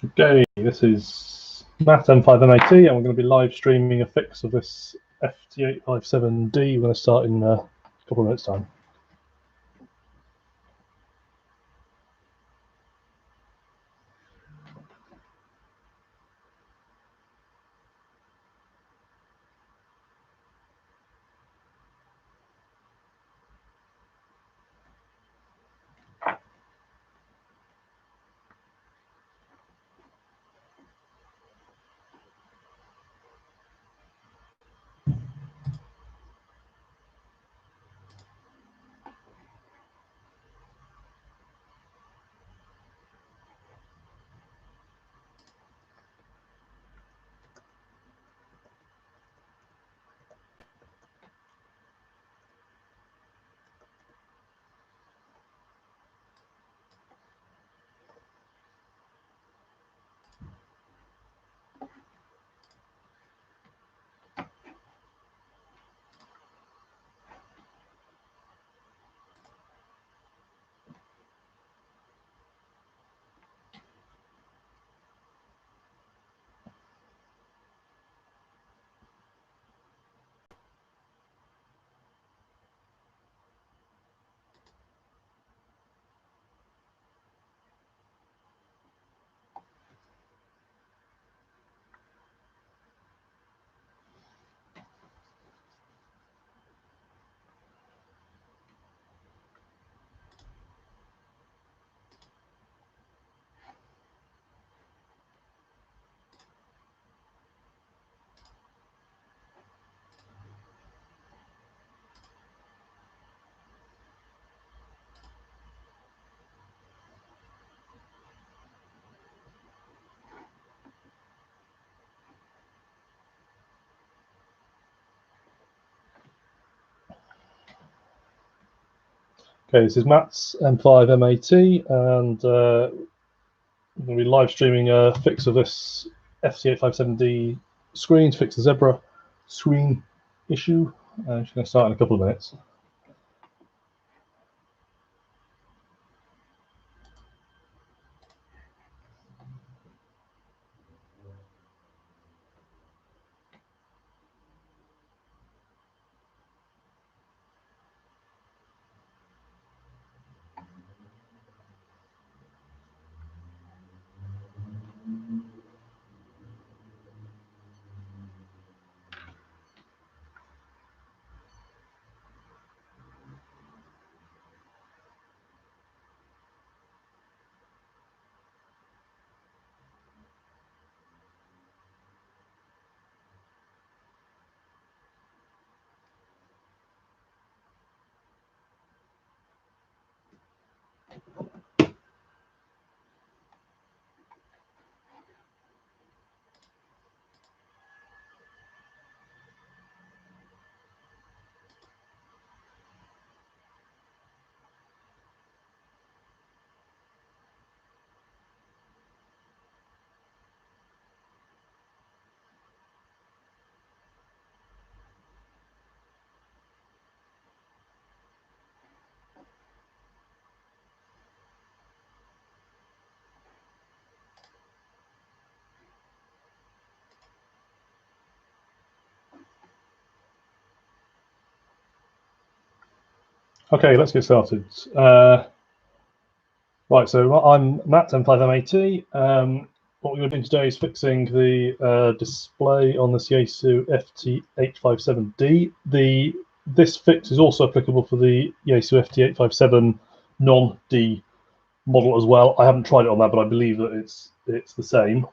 Okay, this is Matt M5MAT, and we're going to be live streaming a fix of this FT857d. We're going to start in a couple of minutes' time. Okay, this is Matt's M5MAT, and we're going to be live streaming a fix of this FT857d screen to fix the zebra screen issue. It's going to start in a couple of minutes. Okay, let's get started. Right, so I'm Matt M5MAT. What we're doing today is fixing the display on this Yaesu FT857d. This fix is also applicable for the Yaesu FT857 non-D model as well. I haven't tried it on that, but I believe that it's the same.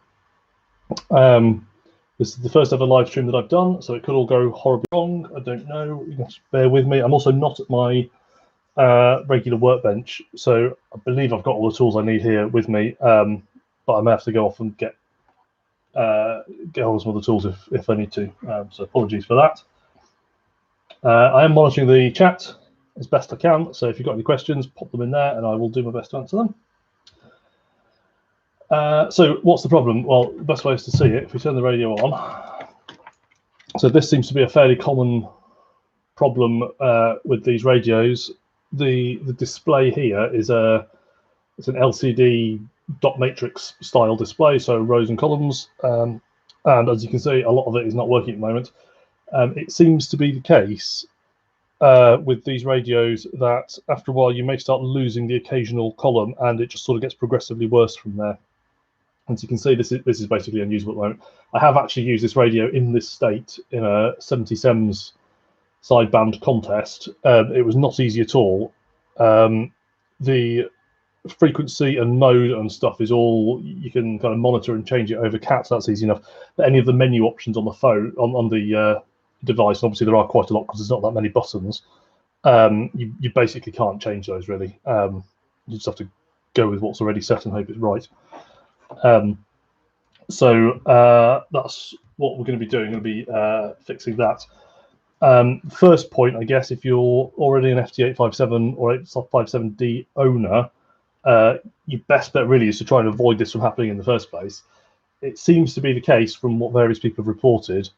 This is the first ever live stream that I've done, so it could all go horribly wrong. I don't know. You have to bear with me. I'm also not at my regular workbench, so I believe I've got all the tools I need here with me, but I may have to go off and get hold of some of the tools if I need to, so apologies for that. I am monitoring the chat as best I can, so if you've got any questions, pop them in there and I will do my best to answer them. So what's the problem? Well, the best way is to see it if we turn the radio on. So this seems to be a fairly common problem with these radios. The display here is it's an LCD dot matrix style display, so rows and columns. And as you can see, a lot of it is not working at the moment. It seems to be the case with these radios that after a while you may start losing the occasional column, and it just sort of gets progressively worse from there. As you can see, this is basically unusable at the moment. I have actually used this radio in this state in a 70SEMS sideband contest. It was not easy at all. The frequency and mode and stuff is all you can kind of monitor and change it over CAT, so that's easy enough. But any of the menu options on the phone, on the device, obviously there are quite a lot because there's not that many buttons, you basically can't change those really. You just have to go with what's already set and hope it's right. So that's what we're going to be doing. We're going to be fixing that. First point, I guess, if you're already an FT857 or 857d owner, your best bet really is to try and avoid this from happening in the first place. It seems to be the case from what various people have reported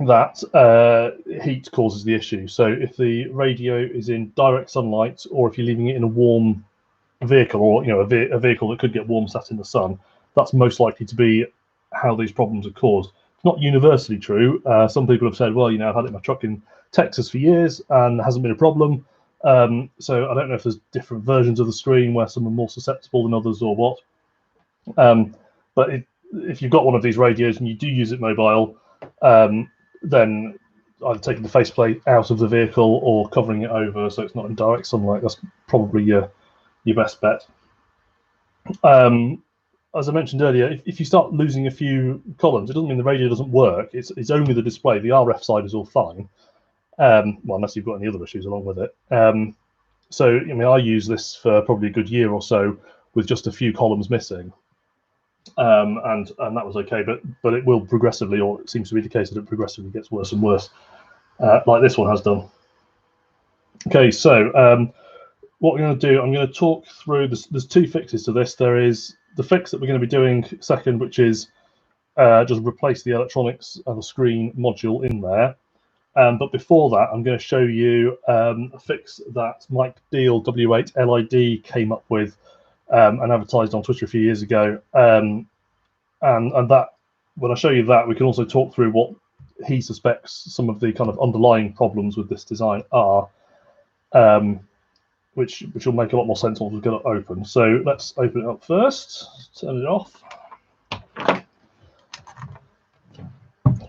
that heat causes the issue. So if the radio is in direct sunlight, or if you're leaving it in a warm vehicle, or a vehicle that could get warm sat in the sun, that's most likely to be how these problems are caused. It's not universally true. Some people have said, well, I've had it in my truck in Texas for years and it hasn't been a problem. So I don't know if there's different versions of the screen where some are more susceptible than others or what. But if you've got one of these radios and you do use it mobile, then either taking the faceplate out of the vehicle or covering it over so it's not in direct sunlight, that's probably your best bet. As I mentioned earlier, if you start losing a few columns, it doesn't mean the radio doesn't work. It's only the display. The RF side is all fine. Well, unless you've got any other issues along with it. So I use this for probably a good year or so with just a few columns missing, and that was okay. But it will progressively, or it seems to be the case that it progressively gets worse and worse, like this one has done. Okay, so what we're going to do, I'm going to talk through. There's two fixes to this. There is the fix that we're going to be doing second, which is just replace the electronics and the screen module in there. But before that, I'm going to show you a fix that Mike Deal W8LID came up with and advertised on Twitter a few years ago. And that, when I show you that, we can also talk through what he suspects some of the kind of underlying problems with this design are, which will make a lot more sense once we've got it open. So let's open it up first, turn it off.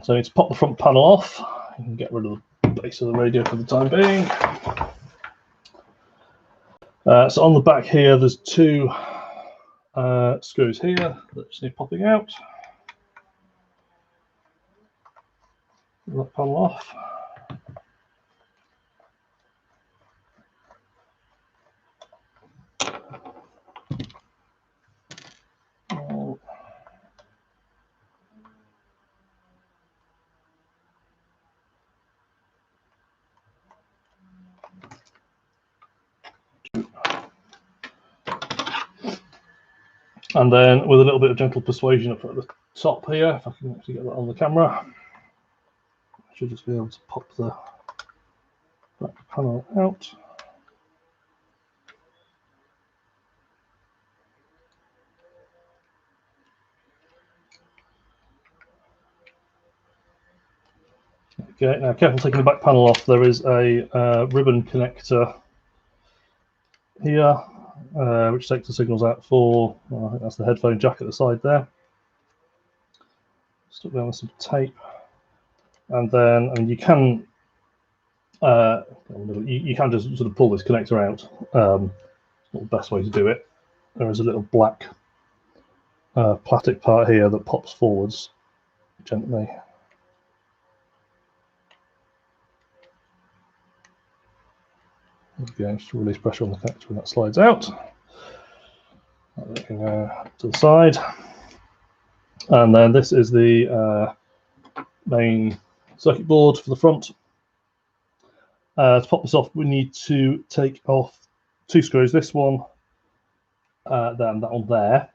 So I need to pop the front panel off. You can get rid of the base of the radio for the time being. So on the back here, there's two screws here that just need popping out. Pull that panel off. And then with a little bit of gentle persuasion up at the top here, if I can actually get that on the camera, I should just be able to pop the back panel out. Okay, now careful taking the back panel off. There is a ribbon connector here, which takes the signals out for, well, I think that's the headphone jack at the side there. Stuck down with some tape, and then you can you can just sort of pull this connector out. It's not the best way to do it. There is a little black plastic part here that pops forwards gently. Again, just release pressure on the connector when that slides out. That can go to the side. And then this is the main circuit board for the front. To pop this off, we need to take off two screws, this one, then that one there.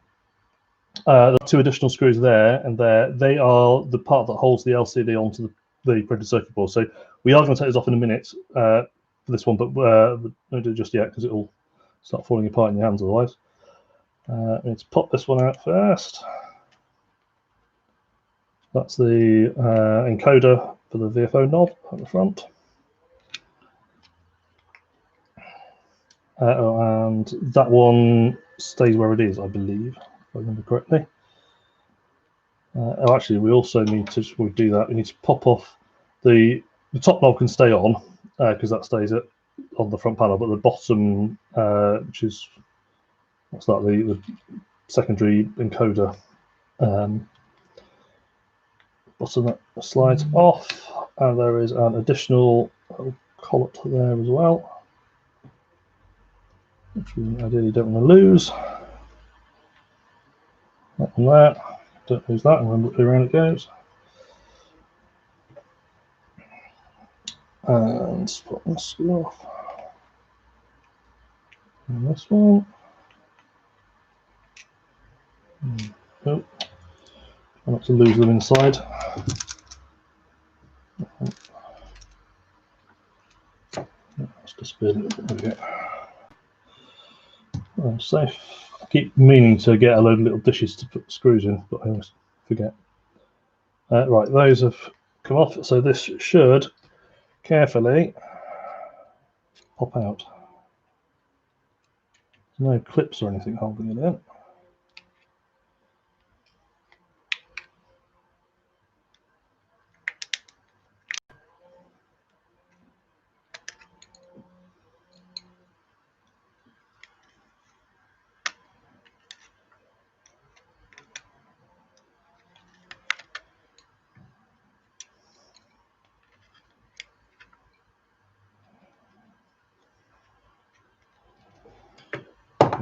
There are two additional screws there and there. They are the part that holds the LCD onto the printed circuit board. So we are going to take this off in a minute for this one, but don't do it just yet because it will start falling apart in your hands otherwise. We need to pop this one out first. That's the encoder for the VFO knob at the front. And that one stays where it is, I believe, if I remember correctly. Actually, we also need to, we do that, we need to pop off the top knob can stay on, because that stays on the front panel, but the bottom, which is, what's that, the secondary encoder, bottom that slides off, and there is an additional collet there as well, which we ideally don't want to lose. That one there, don't lose that, and remember which way around it goes. And put this screw off. And this one. Oh, not to lose them inside. That's disappeared. There we go. I'm safe. I keep meaning to get a load of little dishes to put screws in, but I always forget. Right, those have come off, so this should carefully pop out. There's no clips or anything holding it in.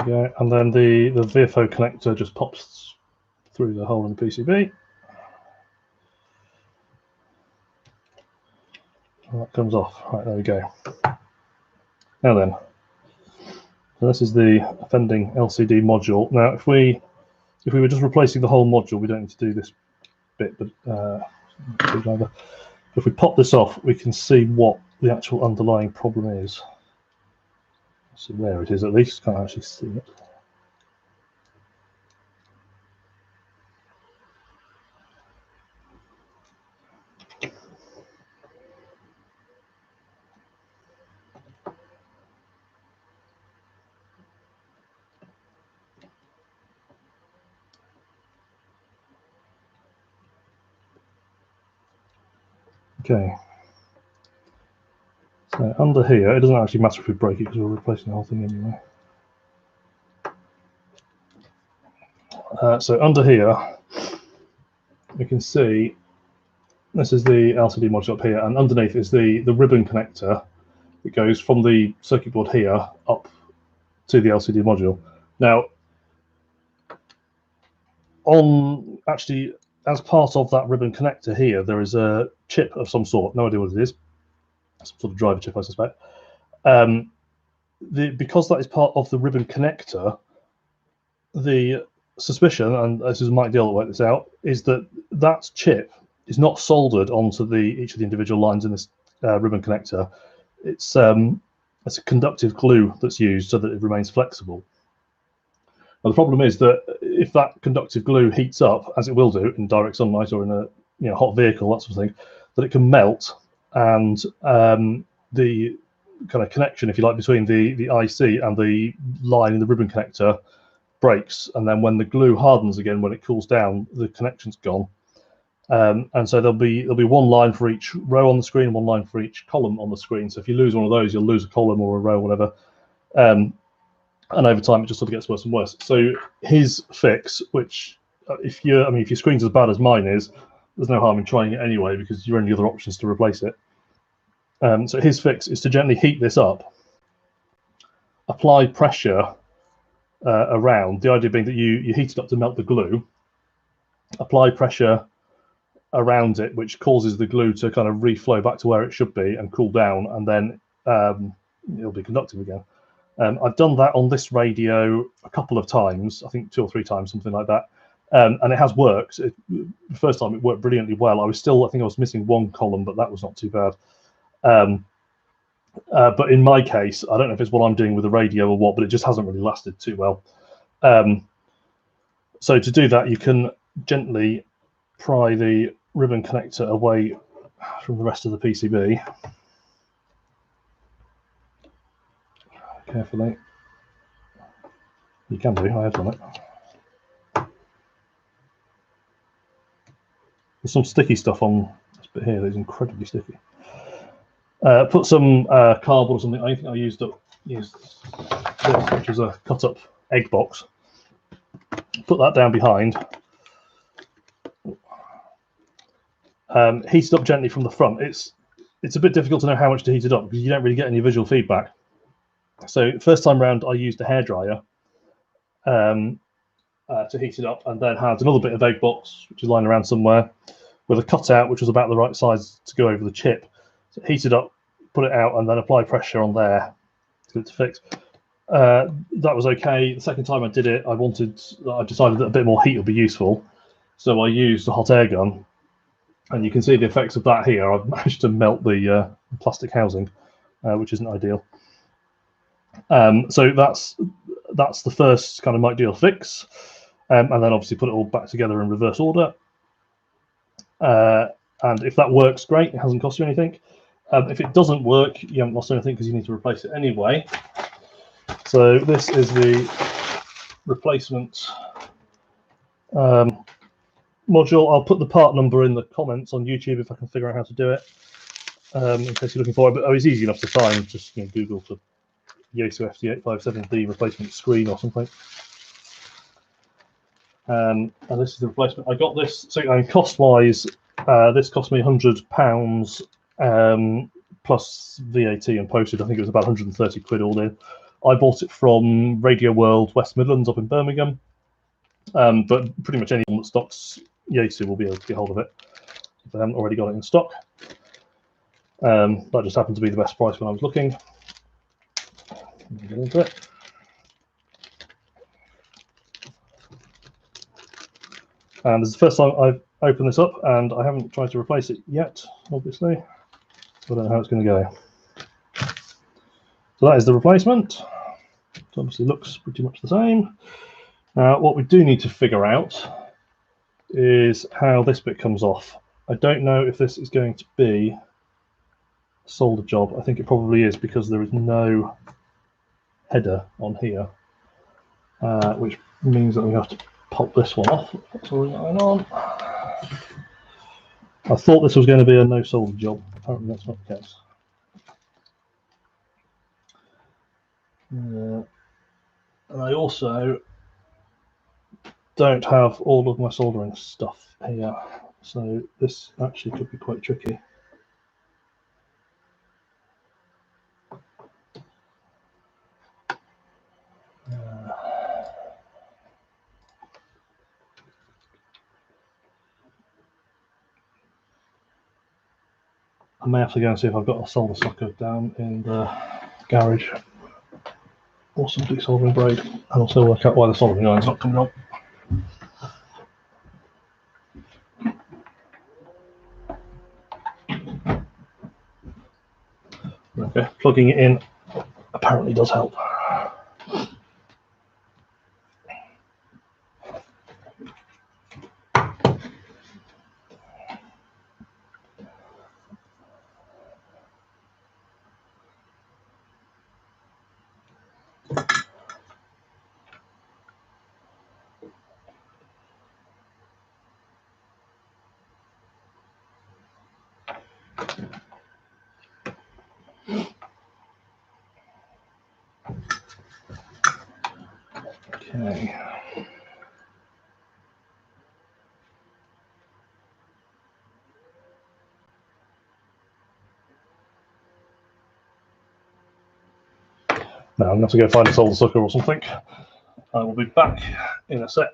Yeah, and then the VFO connector just pops through the hole in the PCB. And that comes off. Right, there we go. Now then, so this is the offending LCD module. Now, if we were just replacing the whole module, we don't need to do this bit, but if we pop this off, we can see what the actual underlying problem is. See where it is at least, can't actually see it. Okay. So under here, it doesn't actually matter if we break it because we're replacing the whole thing anyway. So under here, we can see this is the LCD module up here, and underneath is the ribbon connector that goes from the circuit board here up to the LCD module. Now, actually, as part of that ribbon connector here, there is a chip of some sort. No idea what it is. Some sort of driver chip, I suspect. Because that is part of the ribbon connector, the suspicion, and this is Mike Deal that worked this out, is that that chip is not soldered onto each of the individual lines in this ribbon connector. It's a conductive glue that's used so that it remains flexible. Now, the problem is that if that conductive glue heats up, as it will do in direct sunlight or in a hot vehicle, that sort of thing, that it can melt, and the kind of connection, if you like, between the IC and the line in the ribbon connector breaks, and then when the glue hardens again, when it cools down, the connection's gone. And so there'll be one line for each row on the screen, one line for each column on the screen. So if you lose one of those, you'll lose a column or a row, or whatever. And over time, it just sort of gets worse and worse. So his fix, which if your screen's as bad as mine is, there's no harm in trying it anyway, because your only other option is to replace it. So his fix is to gently heat this up, apply pressure around, the idea being that you heat it up to melt the glue, apply pressure around it, which causes the glue to kind of reflow back to where it should be and cool down, and then it'll be conductive again. I've done that on this radio a couple of times, I think 2 or 3 times, something like that, and it has worked. The first time it worked brilliantly well. I think I was missing one column, but that was not too bad. But in my case, I don't know if it's what I'm doing with the radio or what, but it just hasn't really lasted too well. So to do that, you can gently pry the ribbon connector away from the rest of the PCB. Carefully. You can do, I have done it. There's some sticky stuff on this bit here that is incredibly sticky. Put some cardboard or something. I think I used this, which is a cut-up egg box. Put that down behind. Heat it up gently from the front. It's a bit difficult to know how much to heat it up because you don't really get any visual feedback. So first time round, I used a hairdryer to heat it up, and then had another bit of egg box, which is lying around somewhere, with a cutout which was about the right size to go over the chip. So heat it up, put it out, and then apply pressure on there to get it to fix. That was okay. The second time I did it, I decided that a bit more heat would be useful, so I used a hot air gun, and you can see the effects of that here. I've managed to melt the plastic housing, which isn't ideal. So that's the first kind of ideal fix, and then obviously put it all back together in reverse order. And if that works, great. It hasn't cost you anything. If it doesn't work, you haven't lost anything because you need to replace it anyway. So this is the replacement module. I'll put the part number in the comments on YouTube if I can figure out how to do it, in case you're looking for it. But it's easy enough to find. Just Google for Yaesu FT857d replacement screen or something. And this is the replacement. I got this. So cost-wise, this cost me £100 plus VAT and postage. I think it was about 130 quid all in. I bought it from Radio World West Midlands up in Birmingham, but pretty much anyone that stocks Yaesu will be able to get hold of it if they haven't already got it in stock. That just happened to be the best price when I was looking. Get into it. And this is the first time I've opened this up, and I haven't tried to replace it yet, obviously. So I don't know how it's going to go. So that is the replacement. It obviously looks pretty much the same. Now, what we do need to figure out is how this bit comes off. I don't know if this is going to be a solder job. I think it probably is because there is no header on here, which means that we have to pop this one off. What's all going on? I thought this was going to be a no solder job. Apparently that's not the case. And I also don't have all of my soldering stuff here, so this actually could be quite tricky. I may have to go and see if I've got a solder socket down in the garage or some desoldering braid, and also work out why the soldering iron's not coming up. Okay, plugging it in apparently does help. Okay. Now I'm going to have to go find a solder sucker or something. I will be back in a sec.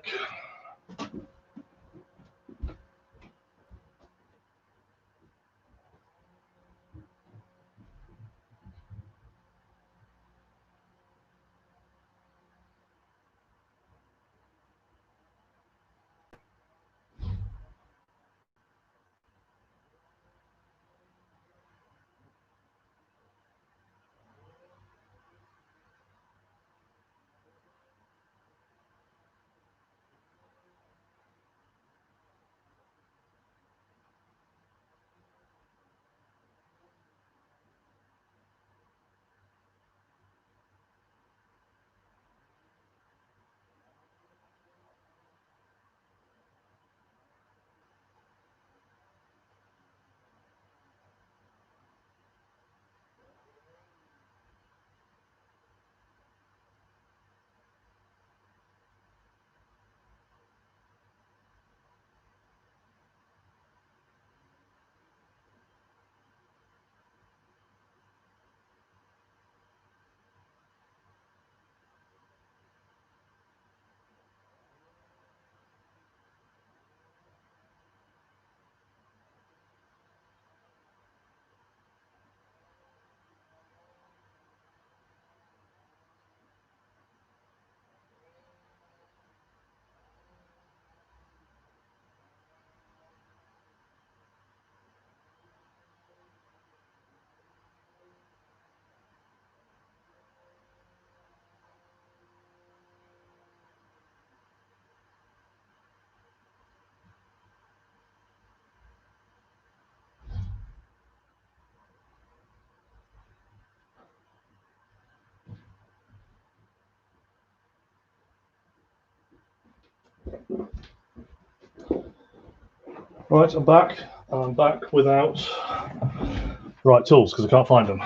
Right, I'm back. I'm back without the right tools because I can't find them.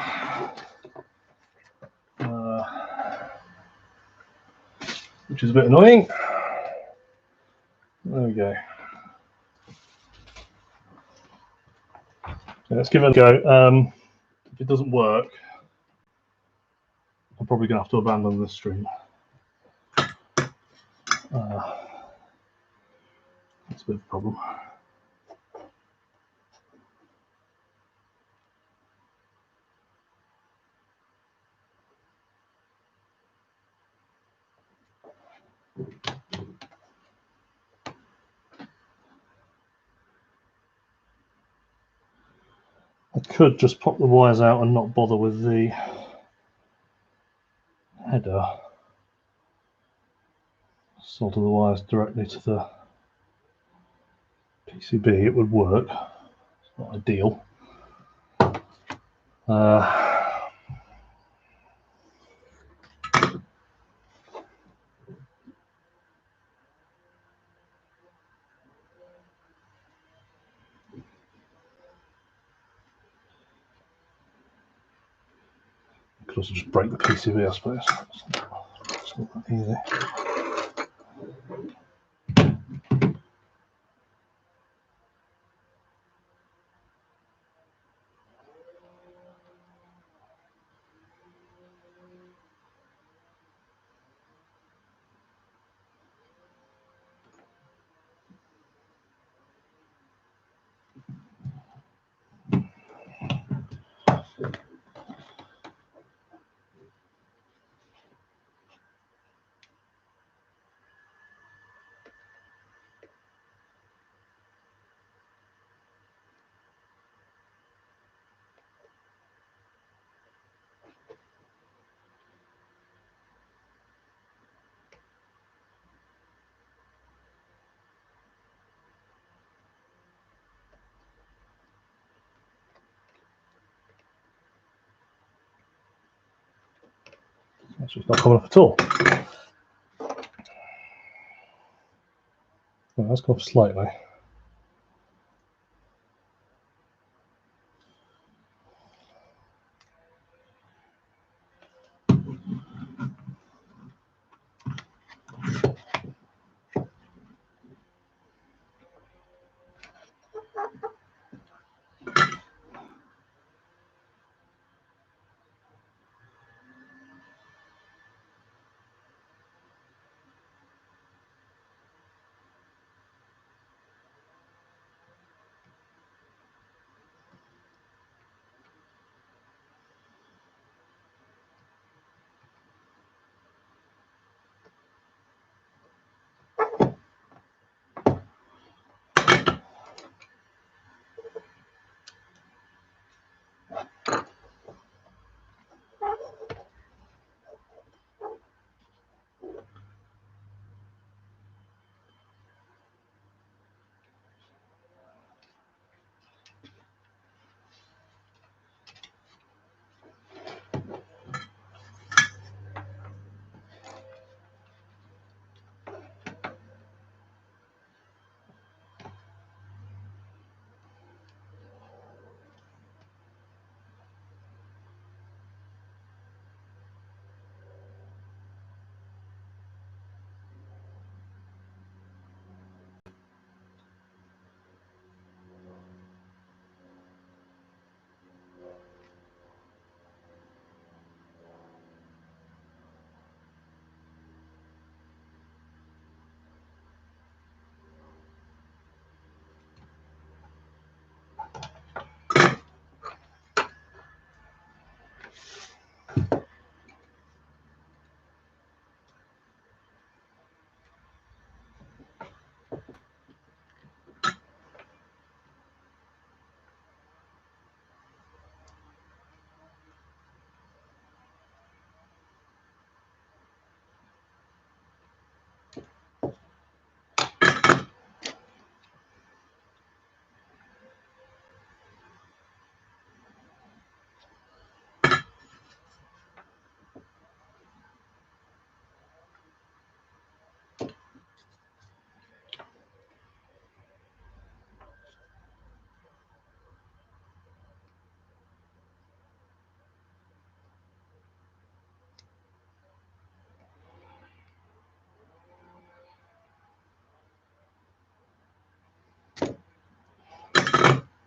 Which is a bit annoying. There we go. Okay, let's give it a go. If it doesn't work, I'm probably going to have to abandon this stream. That's a bit of a problem. I could just pop the wires out and not bother with the header. Solder the wires directly to the PCB. It would work. It's not ideal. I could also just break the PCB, I suppose. It's not that easy. That's just not coming up at all. Well, let's go up slightly.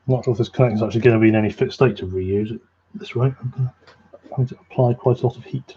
not sure if this connector is actually going to be in any fit state to reuse it at this rate. I'm going to apply quite a lot of heat.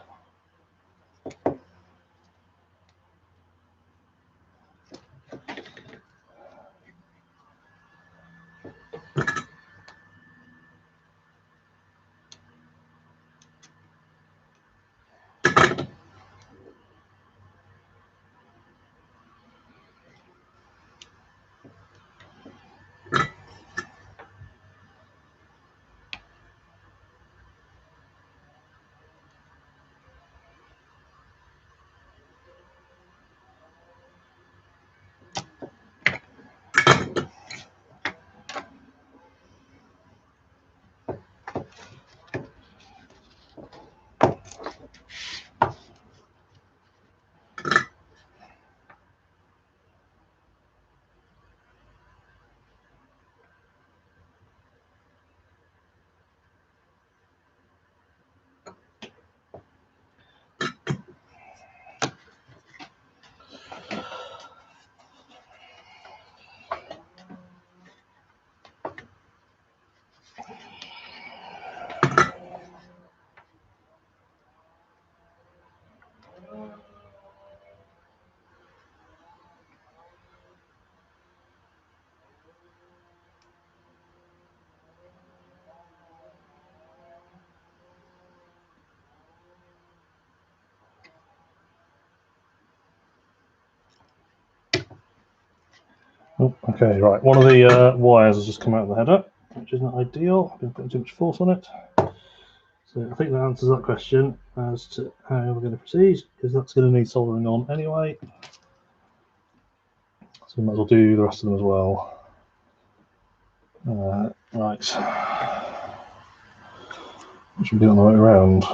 Oh, okay, right. One of the wires has just come out of the header, which isn't ideal. I've been putting too much force on it. So I think that answers that question as to how we're going to proceed, because that's going to need soldering on anyway. So we might as well do the rest of them as well. Right. Should we do it on the way around?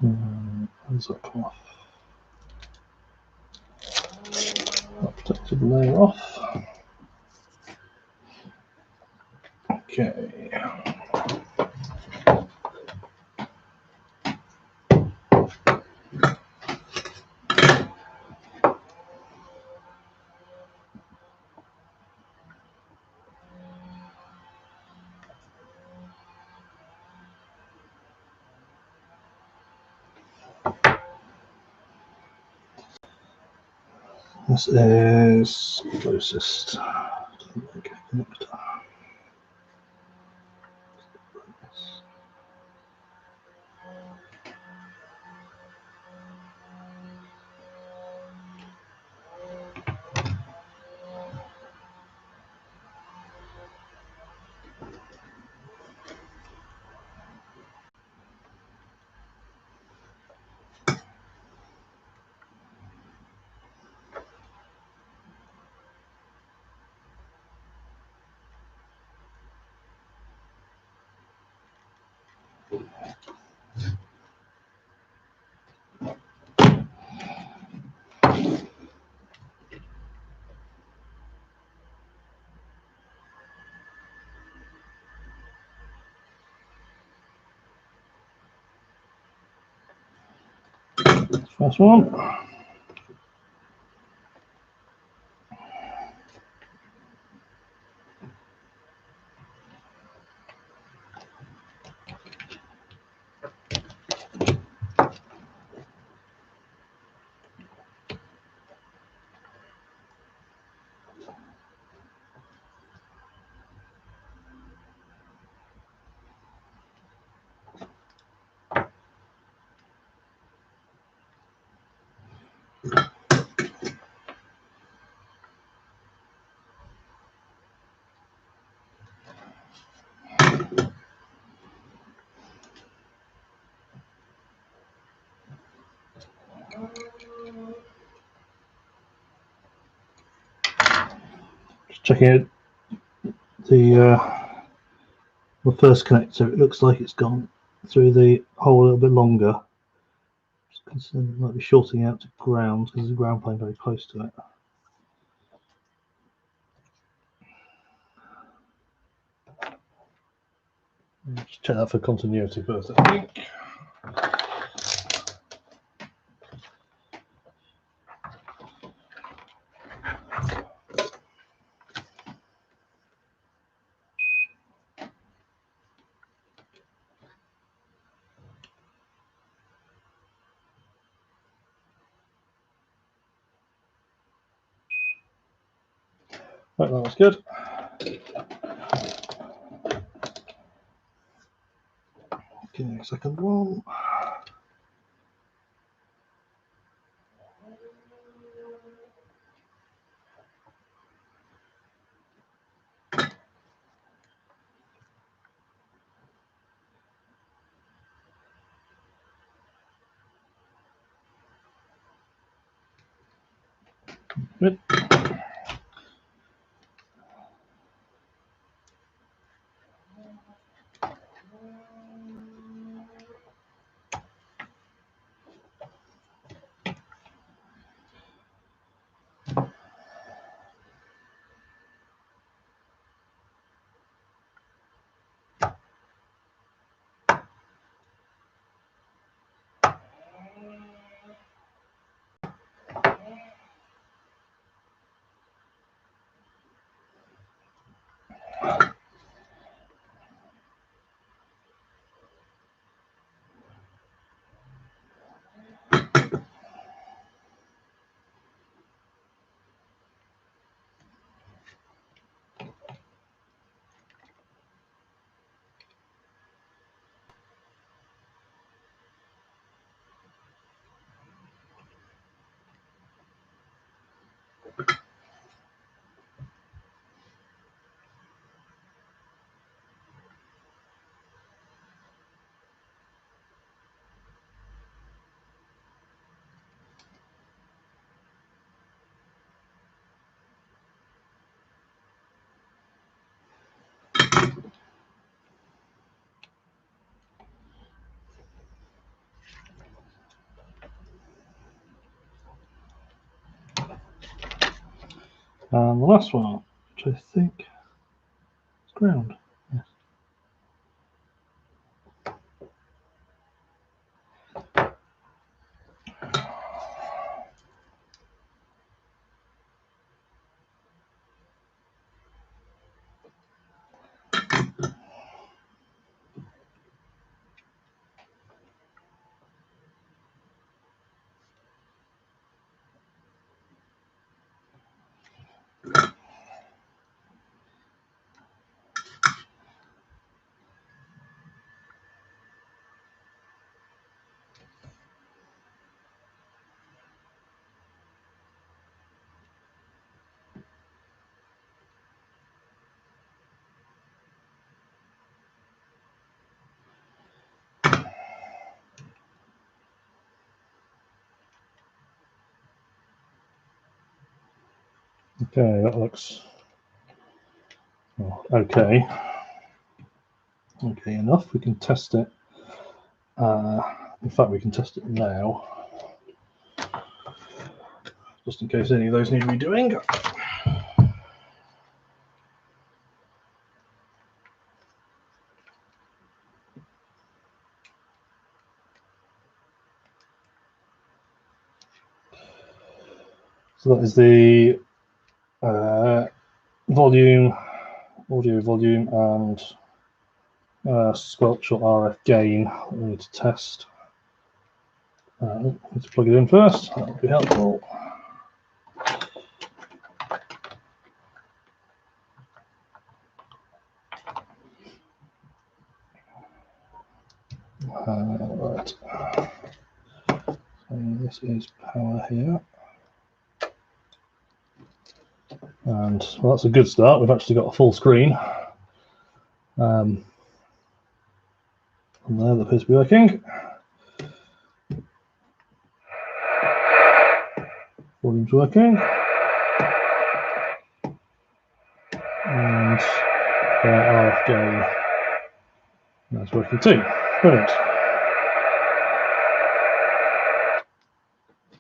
How does that come off? That protected layer off. Okay. This is closest. First one. Just checking it. The first connector, it looks like it's gone through the hole a little bit longer. Just concerned it might be shorting out to ground because there's a ground plane very close to it. Just check that for continuity first, I think. Right, that was good. Okay, second one. Good. And the last one, which I think is ground. Yes. Okay, that looks okay. Okay, enough. We can test it. In fact, we can test it now, just in case any of those need redoing. So that is the volume, audio volume, and sculptural RF gain we need to test. Let's plug it in first, that would be helpful. Right, so this is power here. And well, that's a good start. We've actually got a full screen. And there, that appears to be working. Volume's working. And RF gain, that's working too. Brilliant.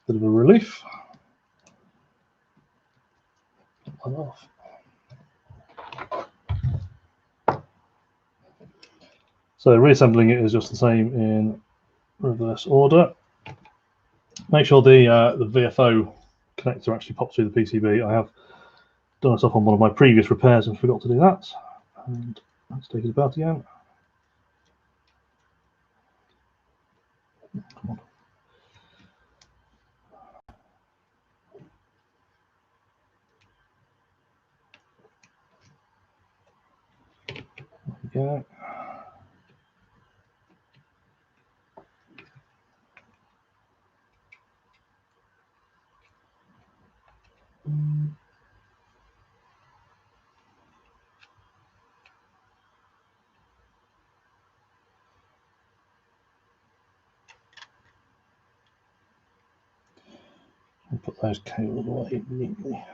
Bit of a relief. And off. So reassembling it is just the same in reverse order. Make sure the VFO connector actually pops through the PCB. I have done it up on one of my previous repairs and forgot to do that. And let's take it apart again. Come on. go. And put those cables away neatly,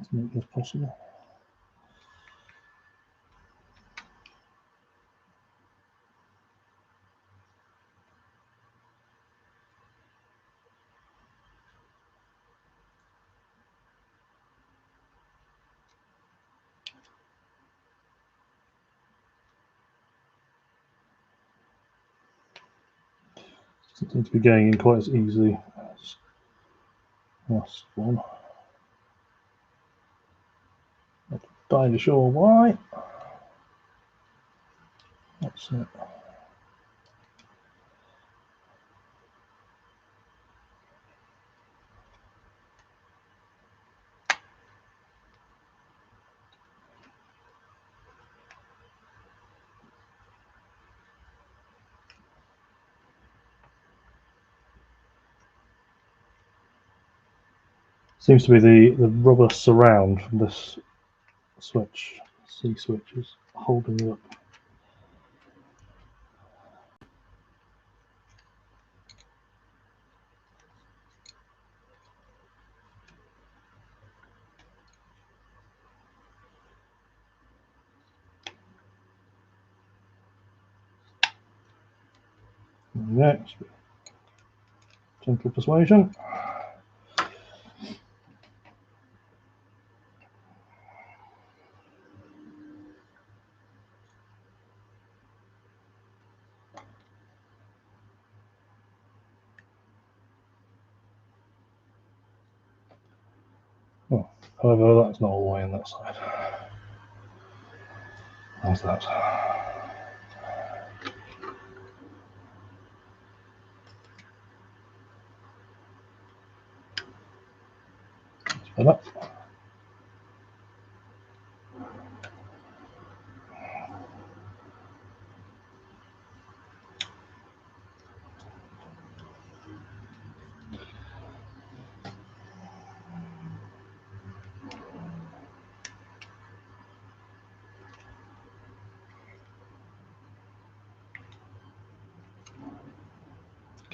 as neatly as possible. Doesn't seem to be going in quite as easily as last one. Not entirely sure why. That's it. Seems to be the rubber surround from this switch, C switch, is holding it up. Next, gentle persuasion. Oh, however, that's not all the way in that side. How's that? That's better.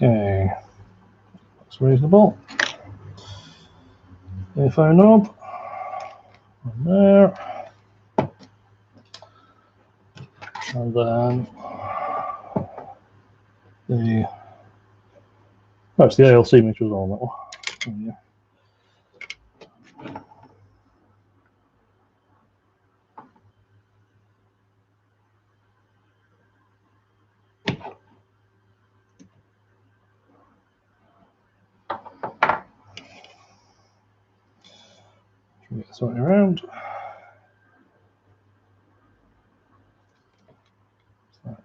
Okay, that's reasonable. Earphone knob, on there, and then it's the ALC meter was on that one. Oh, yeah. Get this right around. Well,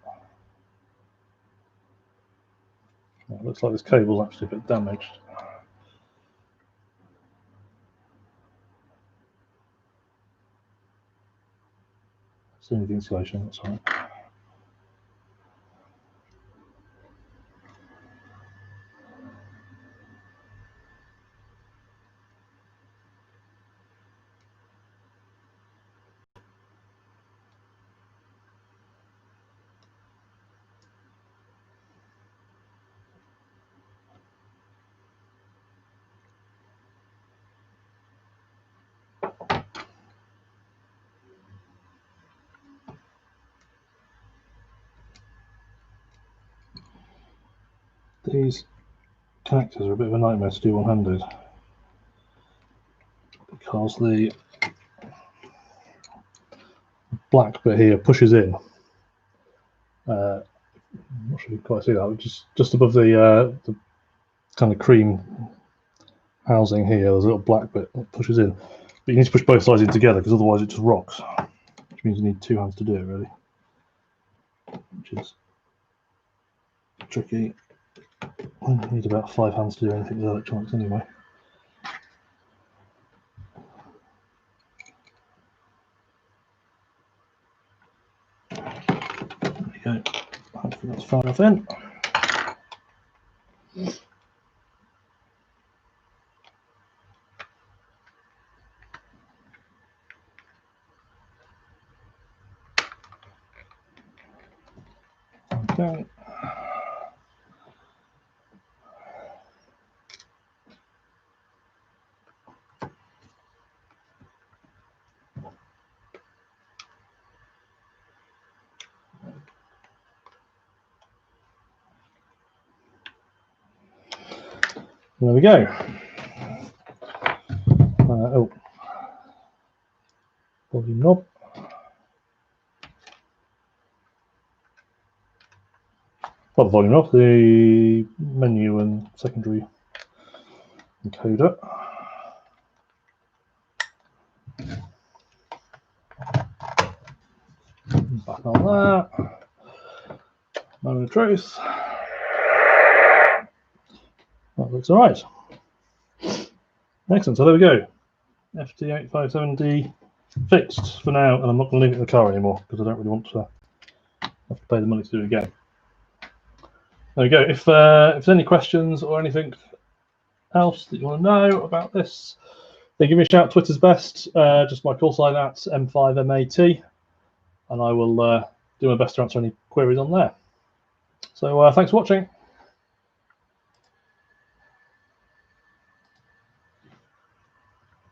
it looks like this cable's actually a bit damaged. It's only the insulation, that's all right. These connectors are a bit of a nightmare to do one-handed because the black bit here pushes in. I'm not sure you can quite see that, just above the kind of cream housing here, there's a little black bit that pushes in. But you need to push both sides in together because otherwise it just rocks, which means you need two hands to do it, really, which is tricky. You need about 5 hands to do anything with electronics anyway. There we go. Hopefully that's far enough in. Okay. There we go. Oh, volume knob. Not the volume knob, the menu and secondary encoder. Back on that. Moment of truth. That looks all right. Excellent. So there we go. FT857d fixed for now, and I'm not going to leave it in the car anymore because I don't really want to have to pay the money to do it again. There we go. If there's any questions or anything else that you want to know about this, then give me a shout. Twitter's best. Just my call sign at M5MAT, and I will do my best to answer any queries on there. So thanks for watching.